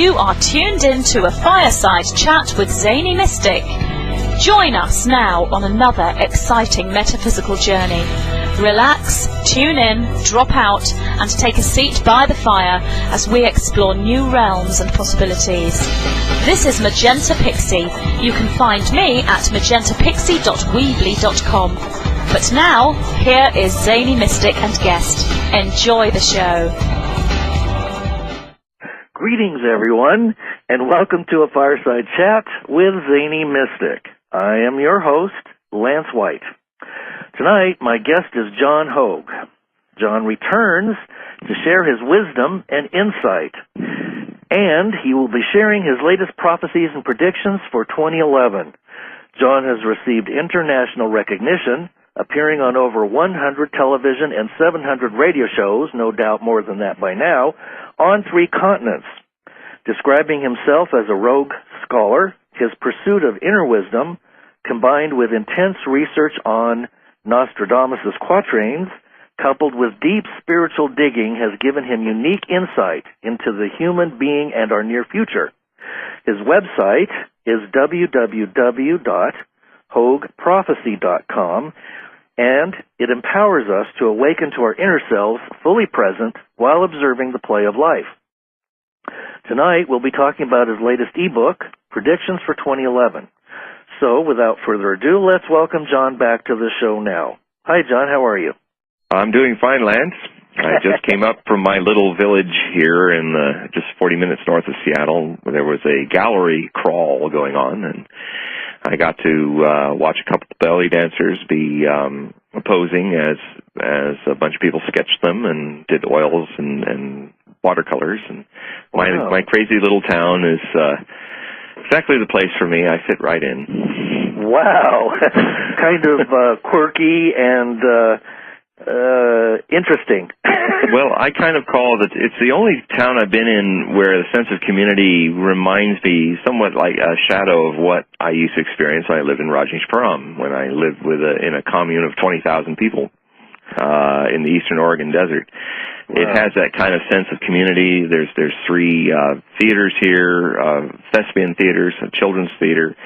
You are tuned in to a Fireside chat with Zany Mystic. Join us now on another exciting metaphysical journey. Relax, tune in, drop out, and take a seat by the fire as we explore new realms and possibilities. This is Magenta Pixie. You can find me at magentapixie.weebly.com. But now, here is Zany Mystic and guest. Enjoy the show. Greetings, everyone, and welcome to a Fireside Chat with Zany Mystic. I am your host, Lance White. Tonight, my guest is John Hogue. John returns to share his wisdom and insight, and he will be sharing his latest prophecies and predictions for 2011. John has received international recognition, appearing on over 100 television and 700 radio shows, no doubt more than that by now, on 3 continents. Describing himself as a rogue scholar, his pursuit of inner wisdom, combined with intense research on Nostradamus' quatrains, coupled with deep spiritual digging, has given him unique insight into the human being and our near future. His website is www.hogueprophecy.com, and it empowers us to awaken to our inner selves, fully present, while observing the play of life. Tonight, we'll be talking about his latest ebook, Predictions for 2011. So, without further ado, let's welcome John back to the show now. Hi, John. How are you? I'm doing fine, Lance. I just came up from my little village here in just 40 minutes north of Seattle, where there was a gallery crawl going on, and I got to watch a couple of belly dancers be posing as a bunch of people sketched them and did oils and watercolors. And my crazy little town is exactly the place for me. I fit right in. Wow. Kind of quirky and interesting. Well, I kind of call it, it's the only town I've been in where the sense of community reminds me somewhat like a shadow of what I used to experience when I lived in Rajneeshpuram, when I lived in a commune of 20,000 people in the eastern Oregon desert. Wow. It has that kind of sense of community. There's 3 theaters here, thespian theaters, a children's theater.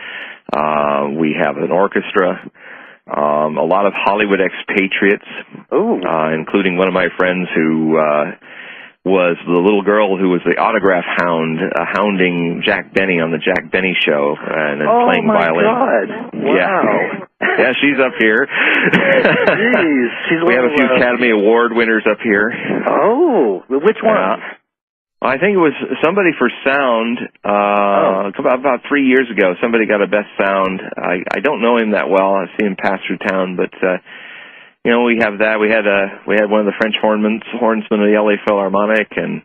We have an orchestra. A lot of Hollywood expatriates, including one of my friends who was the little girl who was the autograph hound, hounding Jack Benny on the Jack Benny show, and then playing violin. Oh, my God. Wow. Yeah, she's up here. Jeez. We have a few Academy Award winners up here. Oh, which one? I think it was somebody for sound. About 3 years ago, somebody got a best sound. I don't know him that well. I see him pass through town, but we have that. We had one of the French hornsmen of the LA Philharmonic, and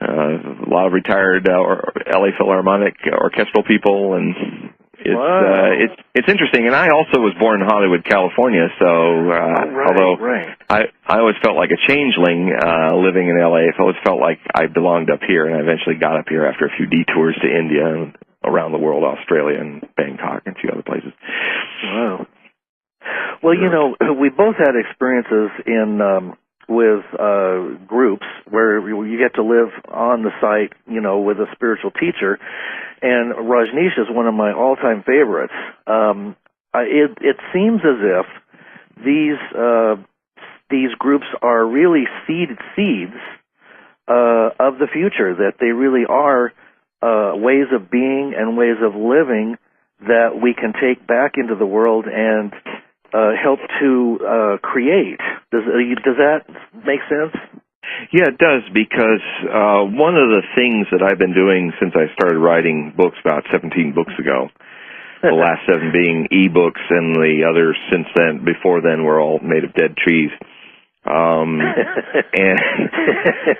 a lot of retired LA Philharmonic orchestral people, and it's interesting. And I also was born in Hollywood, California, so although I always felt like a changeling living in LA, I always felt like I belonged up here, and I eventually got up here after a few detours to India and around the world, Australia and Bangkok and a few other places. Wow. Well, we both had experiences with groups where you get to live on the site, with a spiritual teacher. And Rajneesh is one of my all-time favorites. It seems as if these groups are really seeds of the future, that they really are ways of being and ways of living that we can take back into the world and help to create. Does that make sense? Yeah, it does, because one of the things that I've been doing since I started writing books about 17 books ago, the last 7 being e-books, and the others since then, before then, were all made of dead trees. And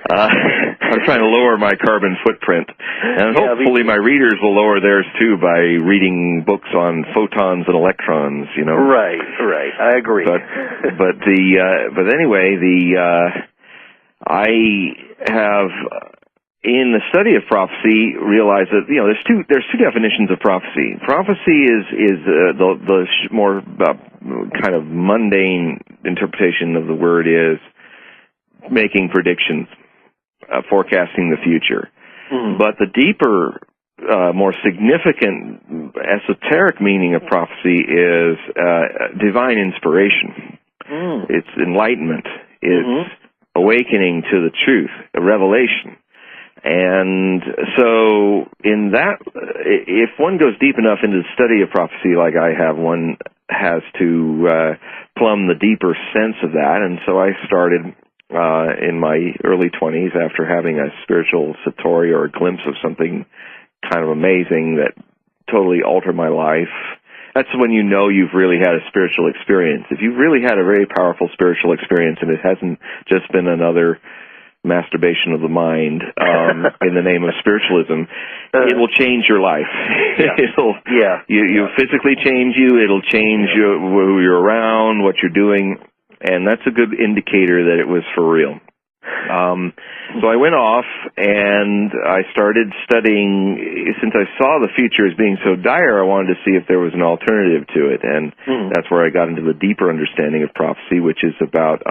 I'm trying to lower my carbon footprint, and hopefully my readers will lower theirs too by reading books on photons and electrons. Right. I agree. But anyway, I have, in the study of prophecy, realized that there's two definitions of prophecy. Prophecy is the more kind of mundane interpretation of the word is making predictions, forecasting the future. But the deeper, more significant, esoteric meaning of prophecy is divine inspiration. It's enlightenment. It's awakening to the truth, a revelation. And so in that, if one goes deep enough into the study of prophecy like I have, one has to plumb the deeper sense of that. And so I started in my early 20s after having a spiritual satori, or a glimpse of something kind of amazing that totally altered my life. That's when you know you've really had a spiritual experience. If you've really had a very powerful spiritual experience and it hasn't just been another masturbation of the mind in the name of spiritualism, it will change your life. It'll physically change you. It'll change who you're around, what you're doing, and that's a good indicator that it was for real. So I went off and I started studying. Since I saw the future as being so dire, I wanted to see if there was an alternative to it, and that's where I got into the deeper understanding of prophecy, which is about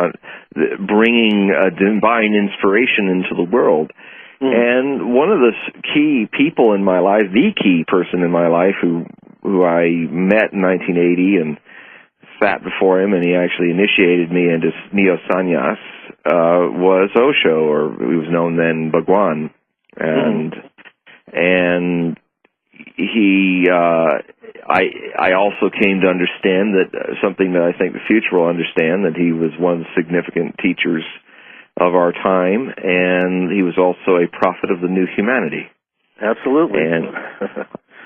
bringing divine inspiration into the world. And one of the key people in my life, the key person in my life who I met in 1980 and sat before him, and he actually initiated me into neo-sannyas, was Osho, or he was known then Bhagwan. And he, I also came to understand that something that I think the future will understand, that he was one of the significant teachers of our time, and he was also a prophet of the new humanity. Absolutely. And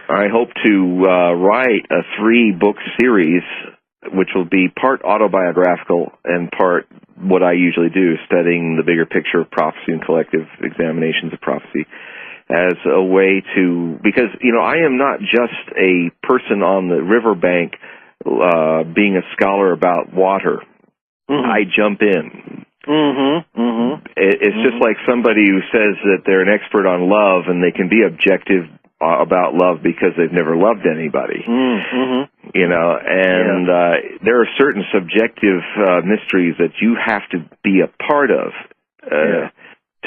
I hope to write a 3-book series, which will be part autobiographical and part what I usually do, studying the bigger picture of prophecy and collective examinations of prophecy, as a way to, because, I am not just a person on the riverbank being a scholar about water. I jump in. It's just like somebody who says that they're an expert on love and they can be objective about love because they've never loved anybody. There are certain subjective mysteries that you have to be a part of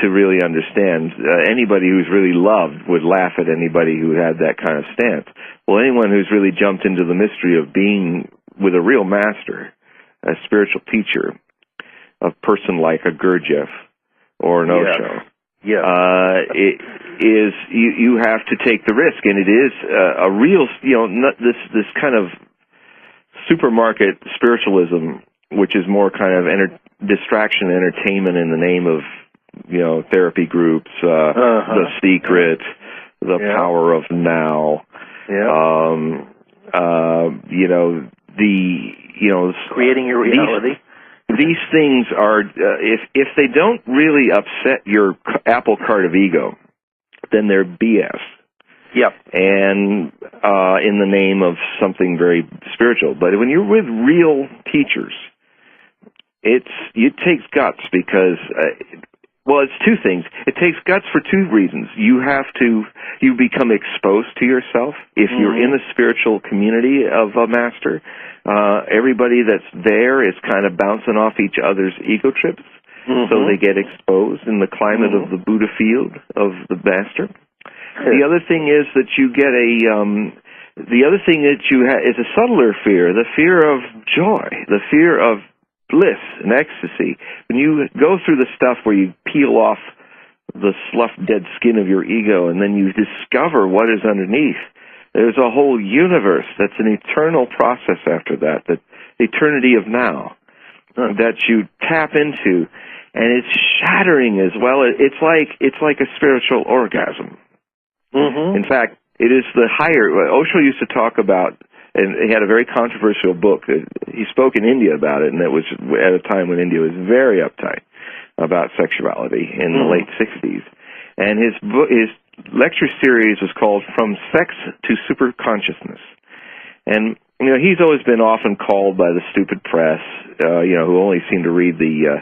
to really understand. Anybody who's really loved would laugh at anybody who had that kind of stance. Well, anyone who's really jumped into the mystery of being with a real master, a spiritual teacher, a person like a Gurdjieff or an Osho, it is, you have to take the risk, and it is a real, this kind of supermarket spiritualism, which is more kind of distraction, entertainment in the name of, therapy groups, The Secret, The Power of Now, creating your reality. These things are, if they don't really upset your apple cart of ego, then they're BS. And in the name of something very spiritual. But when you're with real teachers, it takes guts because, it's 2 things. It takes guts for 2 reasons. You become exposed to yourself. If you're in a spiritual community of a master, everybody that's there is kind of bouncing off each other's ego trips, so they get exposed in the climate of the Buddha field of the master. The other thing is that you get the other thing that you have is a subtler fear, the fear of joy, the fear of bliss and ecstasy. When you go through the stuff where you peel off the sloughed dead skin of your ego and then you discover what is underneath, there's a whole universe that's an eternal process after that, the eternity of now, that you tap into, and it's shattering as well. It's like a spiritual orgasm. In fact, it is the higher. Osho used to talk about, and he had a very controversial book. He spoke in India about it, and it was at a time when India was very uptight about sexuality in the late 60s. And his lecture series was called From Sex to Superconsciousness. And, he's always been often called by the stupid press, who only seem to read the,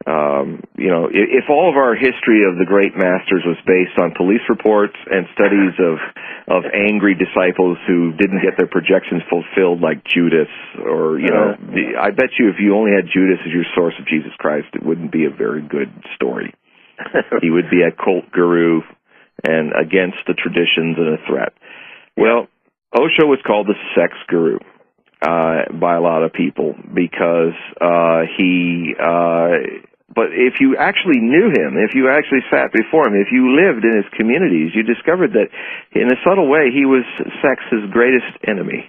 if all of our history of the great masters was based on police reports and studies of angry disciples who didn't get their projections fulfilled, like Judas, or, I bet you if you only had Judas as your source of Jesus Christ, it wouldn't be a very good story. He would be a cult guru and against the traditions and a threat. Well, Osho was called the sex guru by a lot of people because but if you actually knew him, if you actually sat before him, if you lived in his communities, you discovered that in a subtle way he was sex's greatest enemy.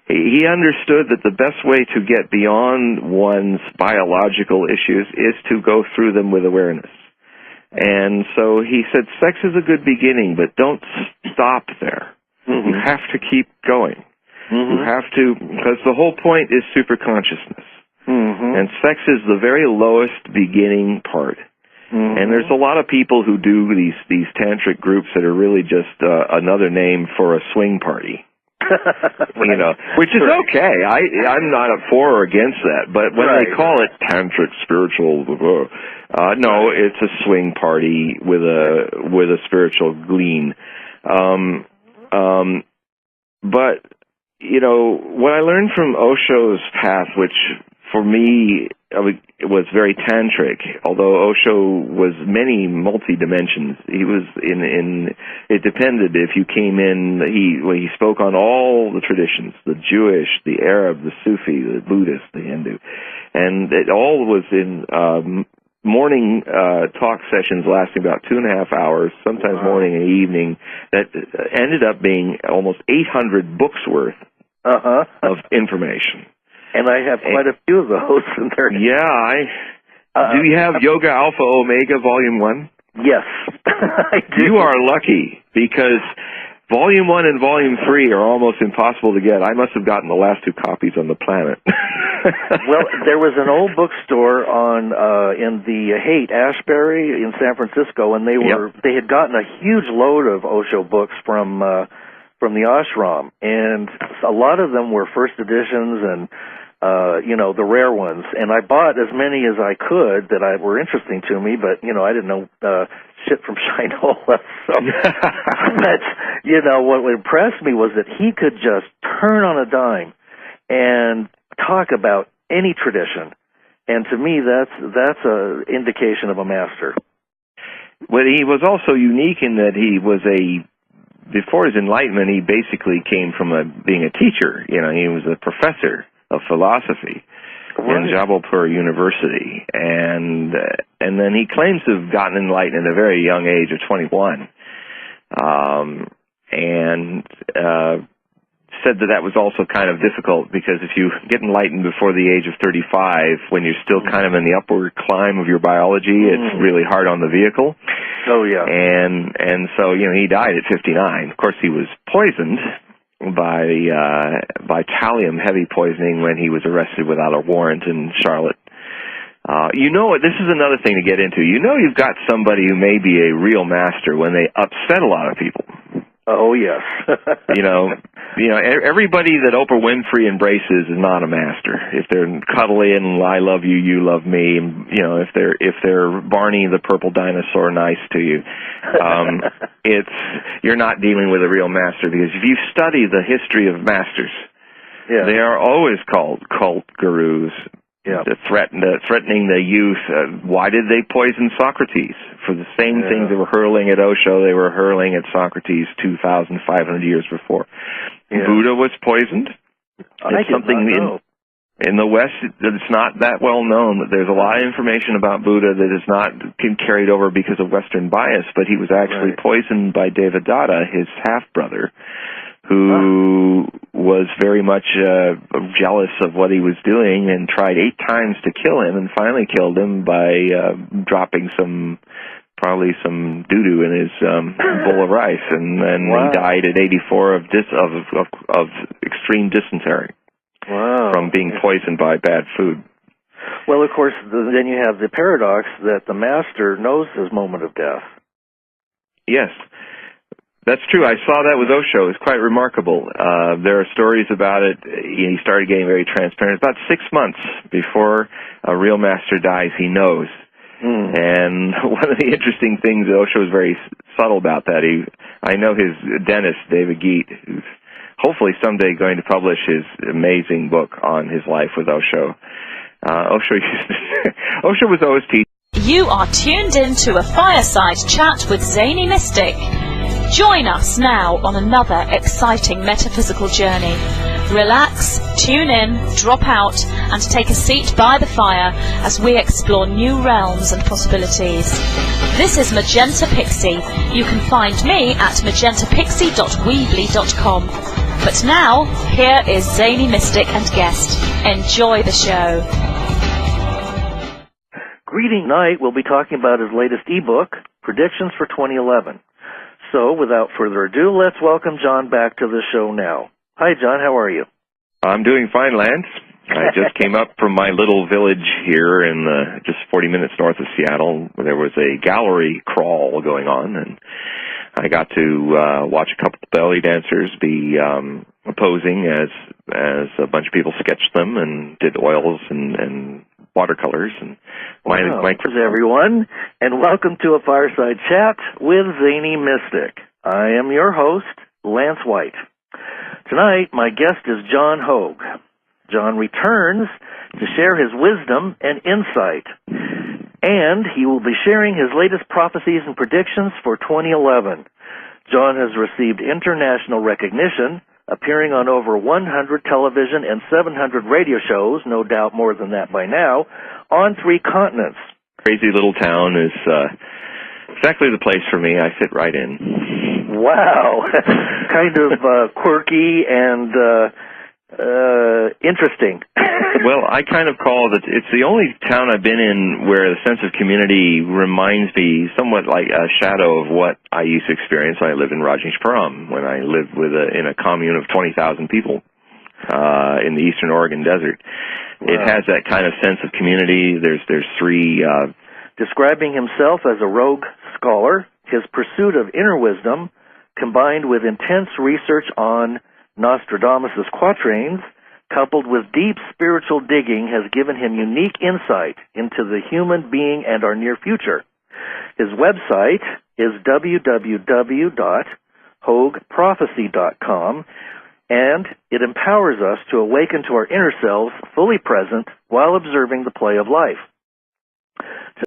He understood that the best way to get beyond one's biological issues is to go through them with awareness. And so he said, sex is a good beginning, but don't stop there. You have to keep going. You have to, because the whole point is superconsciousness. And sex is the very lowest beginning part. And there's a lot of people who do these tantric groups that are really just another name for a swing party. You know, which is okay. I'm not for or against that. But when they call it tantric spiritual, no, it's a swing party with a spiritual gleam. But you know, what I learned from Osho's path, which for me it was very tantric, although Osho was many multi-dimensions. He was it depended if you came in, he spoke on all the traditions, the Jewish, the Arab, the Sufi, the Buddhist, the Hindu. And it all was in morning talk sessions lasting about 2.5 hours, sometimes morning and evening, that ended up being almost 800 books worth of information. And I have quite a few of those in there. Yeah, do you have Yoga Alpha Omega Volume 1? Yes, I do. You are lucky, because Volume 1 and Volume 3 are almost impossible to get. I must have gotten the last 2 copies on the planet. Well, there was an old bookstore in the Haight, Ashbury in San Francisco, and they had gotten a huge load of Osho books from the ashram, and a lot of them were first editions and you know, the rare ones. And I bought as many as I could that were interesting to me, but you know, I didn't know shit from Shinola. So, but you know, what impressed me was that he could just turn on a dime and talk about any tradition. And to me, that's a indication of a master. Well, he was also unique in that he was before his enlightenment, he basically came from being a teacher. You know, he was a professor of philosophy in Jabalpur University, and then he claims to have gotten enlightened at a very young age of 21, and said that was also kind of difficult, because if you get enlightened before the age of 35, when you're still kind of in the upward climb of your biology, it's really hard on the vehicle. Oh, yeah. And so, you know, he died at 59. Of course, he was poisoned by thallium heavy poisoning when he was arrested without a warrant in Charlotte. You know what? This is another thing to get into. You know, you've got somebody who may be a real master when they upset a lot of people. Oh, yes. you know, everybody that Oprah Winfrey embraces is not a master. If they're cuddly and I love you, you love me, and, you know, if they're Barney the purple dinosaur nice to you, you're not dealing with a real master, because if you study the history of masters, they are always called cult gurus. Yeah. Threatening the youth. Why did they poison Socrates? For the same things they were hurling at Osho, they were hurling at Socrates 2,500 years before. Yeah. Buddha was poisoned. It's something in the West it's not that well known. There's a lot of information about Buddha that is not carried over because of Western bias, but he was actually poisoned by Devadatta, his half-brother, who was very much jealous of what he was doing and tried 8 times to kill him, and finally killed him by dropping probably some doo-doo in his bowl of rice, and then he died at 84 of extreme dysentery from being poisoned by bad food. Well, of course, then you have the paradox that the master knows his moment of death. Yes. That's true. I saw that with Osho. It's quite remarkable. There are stories about it. He started getting very transparent. About 6 months before a real master dies, he knows. And one of the interesting things, Osho is very subtle about that. I know his dentist, David Geet, who's hopefully someday going to publish his amazing book on his life with Osho. Osho was always teaching. You are tuned in to a Fireside Chat with Zany Mystic. Join us now on another exciting metaphysical journey. Relax, tune in, drop out, and take a seat by the fire as we explore new realms and possibilities. This is Magenta Pixie. You can find me at magentapixie.weebly.com. But now, here is Zany Mystic and guest. Enjoy the show. Greeting Night will be talking about his latest ebook, Predictions for 2011. So, without further ado, let's welcome John back to the show now. Hi, John. How are you? I'm doing fine, Lance. I just came up from my little village here in just 40 minutes north of Seattle. There was a gallery crawl going on, and I got to watch a couple of belly dancers be posing as a bunch of people sketched them and did oils and watercolors. And my everyone, and welcome to a Fireside Chat with Zany Mystic. I am your host, Lance White. Tonight, my guest is John Hogue. John returns to share his wisdom and insight, and he will be sharing his latest prophecies and predictions for 2011. John has received international recognition, appearing on over 100 television and 700 radio shows, no doubt more than that by now, on 3 continents. Crazy little town is exactly the place for me. I fit right in. Wow. Kind of quirky and interesting. Well, I kind of call it, it's the only town I've been in where the sense of community reminds me somewhat like a shadow of what I used to experience when I lived in Rajneeshpuram, when I lived in a commune of 20,000 people in the eastern Oregon desert. Wow. It has that kind of sense of community. There's 3... Describing himself as a rogue scholar, his pursuit of inner wisdom, combined with intense research on Nostradamus' quatrains, coupled with deep spiritual digging, has given him unique insight into the human being and our near future. His website is www.hogueprophecy.com, and it empowers us to awaken to our inner selves, fully present, while observing the play of life.